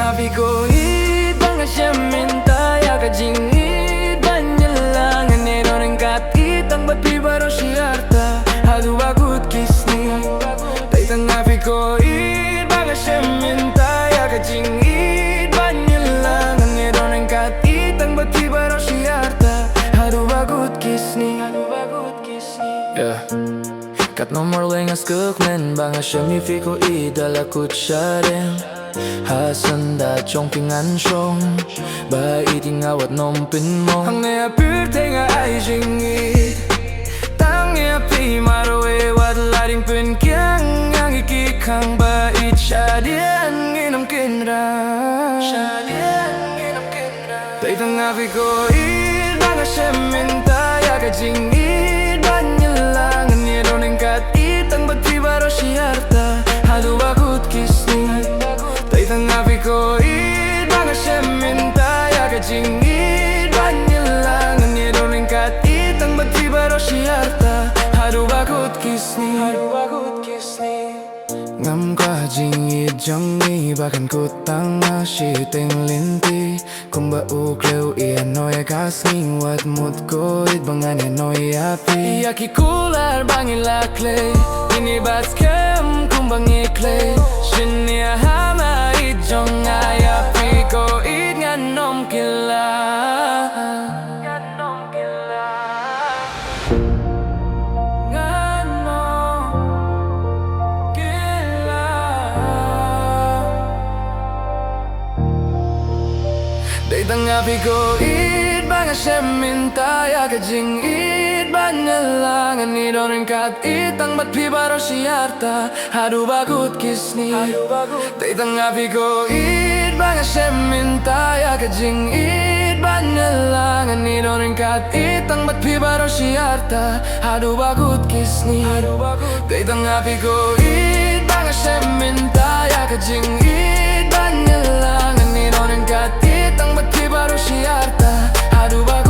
Navikoid Banga siya minta Ya kajingid Banyalangan Neron ang katit Ang batpi baro siyarta Hadu agut kisni Taitang navikoid Banga siya minta Ya kajingid Banyalangan Neron ang katit Ang batpi baro siyarta Hadu agut kisni Yeah. Kat nomor lengas kukmen Banga siya mifiko idala kutsaren Hasanda chong pingan shong Ba iting awat nompin mo Ang nea pyrte nga ay jingit Tang nea pi maroe Wat laring pin kyang Ang ikikang ba it Shadian nginom kinra Taitang api ko it Banga siya minta Ya kajingit Banyalangan Nyeron ang katit Ang batpi baro siyarta Hadu agut kisni Taitang api ko it Banga siya minta Ya kajingit Banyalangan Nyeron ang katit Ang batpi baro siyarta Hadu agut kisni Ngam ka jingit jangi Bahkan ku tanga shiteng linti Kumba ukleu iya noya kasning Wat mut ko it bangan ya noya api Yaki kular bangila clay Ini baskem kumbang ikle Shinya hama it jong ayapi Ko it nganom kila Daitang api ko it Banga siya minta Ya kajingit Banyalangan Nidon ang katit Ang batpi baro siyarta Hadu bagut kisni Daitang api ko it Banga siya minta Ya kajingit Banyalangan Nidon ang katit Ang batpi baro siyarta Hadu bagut kisni Daitang api ko it Banga siya minta Ya kajingit Banyalangan Nidon ang katit Ang batpi baro siyarta Hadu bagut